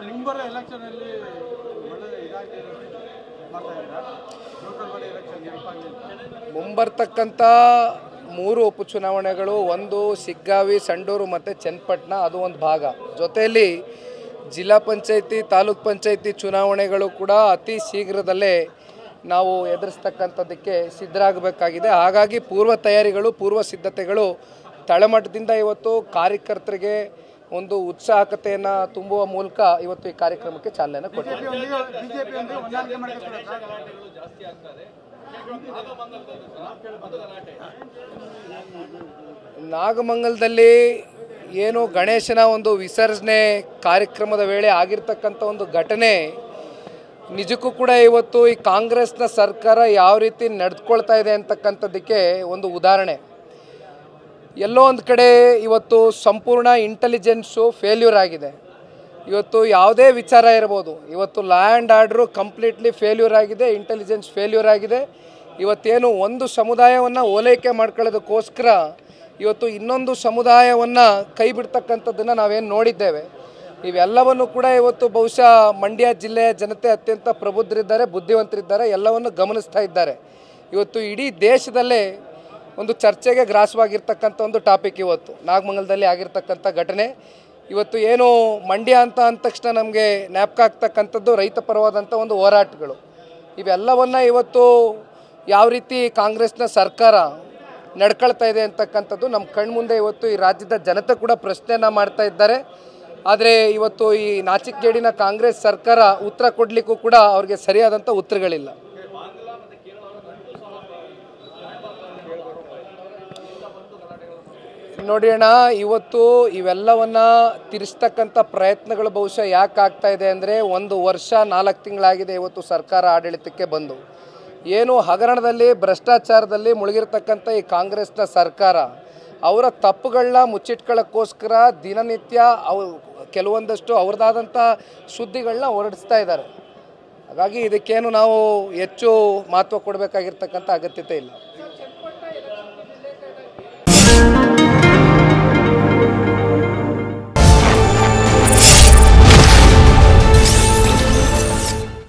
ಮುಂಬರುವ ಎಲೆಕ್ಷನ್ ಅಲ್ಲಿ ಒಳ್ಳೆ ಇದಾಗಿ ಮಾಡ್ತಾ ಇದ್ದಾರೆ ಲೋಕಲ್ ಬಾಡಿ ಎಲೆಕ್ಷನ್ ಮುಂಬರ್ತಕ್ಕಂಥ 3 ಉಪಚುನಾವಣೆಗಳು, ಒಂದು ಸಿಗ್ಗಾವಿ, ಸಂಡೂರು ಮತ್ತು ಚನ್ನಪಟ್ಟಣ, ಅದು ಒಂದು ಭಾಗ. ಜೊತೆಯಲ್ಲಿ ಜಿಲ್ಲಾ ಪಂಚಾಯತಿ, ತಾಲೂಕ್ ಪಂಚಾಯತಿ ಚುನಾವಣೆಗಳು ಕೂಡ ಅತಿ ಶೀಘ್ರದಲ್ಲೇ ನಾವು ಎದುರಿಸ್ತಕ್ಕಂಥದ್ದಕ್ಕೆ ಸಿದ್ಧರಾಗಬೇಕಾಗಿದೆ. ಹಾಗಾಗಿ ಪೂರ್ವ ತಯಾರಿಗಳು, ಪೂರ್ವ ಸಿದ್ಧತೆಗಳು ತಳಮಟ್ಟದಿಂದ ಇವತ್ತು ಕಾರ್ಯಕರ್ತರಿಗೆ ಒಂದು ಉತ್ಸಾಹಕತೆಯನ್ನು ತುಂಬುವ ಮೂಲಕ ಇವತ್ತು ಈ ಕಾರ್ಯಕ್ರಮಕ್ಕೆ ಚಾಲನೆ ಕೊಟ್ಟಿದ್ದೀವಿ. ನಾಗಮಂಗಲದಲ್ಲಿ ಏನು ಗಣೇಶನ ಒಂದು ವಿಸರ್ಜನೆ ಕಾರ್ಯಕ್ರಮದ ವೇಳೆ ಆಗಿರ್ತಕ್ಕಂಥ ಒಂದು ಘಟನೆ ನಿಜಕ್ಕೂ ಕೂಡ ಇವತ್ತು ಈ ಕಾಂಗ್ರೆಸ್ನ ಸರ್ಕಾರ ಯಾವ ರೀತಿ ನಡೆದುಕೊಳ್ತಾ ಇದೆ ಅಂತಕ್ಕಂಥದ್ದಕ್ಕೆ ಒಂದು ಉದಾಹರಣೆ. ಎಲ್ಲೋ ಒಂದು ಕಡೆ ಇವತ್ತು ಸಂಪೂರ್ಣ ಇಂಟೆಲಿಜೆನ್ಸು ಫೇಲ್ಯೂರ್ ಆಗಿದೆ. ಇವತ್ತು ಯಾವುದೇ ವಿಚಾರ ಇರ್ಬೋದು, ಇವತ್ತು law and order completely failure ಆಗಿದೆ, ಇಂಟೆಲಿಜೆನ್ಸ್ ಫೇಲ್ಯೂರ್ ಆಗಿದೆ. ಇವತ್ತೇನು ಒಂದು ಸಮುದಾಯವನ್ನು ಓಲೈಕೆ ಮಾಡ್ಕೊಳ್ಳೋದಕ್ಕೋಸ್ಕರ ಇವತ್ತು ಇನ್ನೊಂದು ಸಮುದಾಯವನ್ನು ಕೈ ಬಿಡ್ತಕ್ಕಂಥದ್ದನ್ನು ನಾವೇನು ನೋಡಿದ್ದೇವೆ. ಇವೆಲ್ಲವನ್ನು ಕೂಡ ಇವತ್ತು ಬಹುಶಃ ಮಂಡ್ಯ ಜಿಲ್ಲೆಯ ಜನತೆ ಅತ್ಯಂತ ಪ್ರಬುದ್ಧರಿದ್ದಾರೆ, ಬುದ್ಧಿವಂತರಿದ್ದಾರೆ, ಎಲ್ಲವನ್ನು ಗಮನಿಸ್ತಾ ಇದ್ದಾರೆ. ಇವತ್ತು ಇಡೀ ದೇಶದಲ್ಲೇ ಒಂದು ಚರ್ಚೆಗೆ ಗ್ರಾಸವಾಗಿರ್ತಕ್ಕಂಥ ಒಂದು ಟಾಪಿಕ್ ಇವತ್ತು ನಾಗಮಂಗಲದಲ್ಲಿ ಆಗಿರ್ತಕ್ಕಂಥ ಘಟನೆ. ಇವತ್ತು ಏನು ಮಂಡ್ಯ ಅಂತ ಅಂದ ತಕ್ಷಣ ನಮಗೆ ಜ್ಞಾಪಕ ಆಗ್ತಕ್ಕಂಥದ್ದು ರೈತ ಪರವಾದಂಥ ಒಂದು ಹೋರಾಟಗಳು. ಇವೆಲ್ಲವನ್ನು ಇವತ್ತು ಯಾವ ರೀತಿ ಕಾಂಗ್ರೆಸ್ನ ಸರ್ಕಾರ ನಡ್ಕೊಳ್ತಾ ಇದೆ ಅಂತಕ್ಕಂಥದ್ದು ನಮ್ಮ ಕಣ್ಮುಂದೆ ಇವತ್ತು ಈ ರಾಜ್ಯದ ಜನತೆ ಕೂಡ ಪ್ರಶ್ನೆಯನ್ನು ಮಾಡ್ತಾ ಇದ್ದಾರೆ. ಆದರೆ ಇವತ್ತು ಈ ನಾಚಿಕೆಗೇಡಿನ ಕಾಂಗ್ರೆಸ್ ಸರ್ಕಾರ ಉತ್ತರ ಕೊಡಲಿಕ್ಕೂ ಕೂಡ ಅವ್ರಿಗೆ ಸರಿಯಾದಂಥ ಉತ್ತರಗಳಿಲ್ಲ. ನೋಡಿ ಅಣ್ಣ, ಇವತ್ತು ಇವೆಲ್ಲವನ್ನು ತಿರ್ಸ್ತಕ್ಕಂಥ ಪ್ರಯತ್ನಗಳು ಬಹುಶಃ ಯಾಕೆ ಆಗ್ತಾ ಇದೆ ಅಂದರೆ, 1 ವರ್ಷ 4 ತಿಂಗಳಾಗಿದೆ ಇವತ್ತು ಸರ್ಕಾರ ಆಡಳಿತಕ್ಕೆ ಬಂದು. ಏನು ಹಗರಣದಲ್ಲಿ, ಭ್ರಷ್ಟಾಚಾರದಲ್ಲಿ ಮುಳುಗಿರ್ತಕ್ಕಂಥ ಈ ಕಾಂಗ್ರೆಸ್ನ ಸರ್ಕಾರ ಅವರ ತಪ್ಪುಗಳನ್ನ ಮುಚ್ಚಿಟ್ಕೊಳ್ಳೋಕ್ಕೋಸ್ಕರ ದಿನನಿತ್ಯ ಕೆಲವೊಂದಷ್ಟು ಅವ್ರದ್ದಾದಂಥ ಸುದ್ದಿಗಳನ್ನ ಹೊರಡಿಸ್ತಾ ಇದ್ದಾರೆ. ಹಾಗಾಗಿ ಇದಕ್ಕೇನು ನಾವು ಹೆಚ್ಚು ಮಹತ್ವ ಕೊಡಬೇಕಾಗಿರ್ತಕ್ಕಂಥ ಅಗತ್ಯತೆ ಇಲ್ಲ.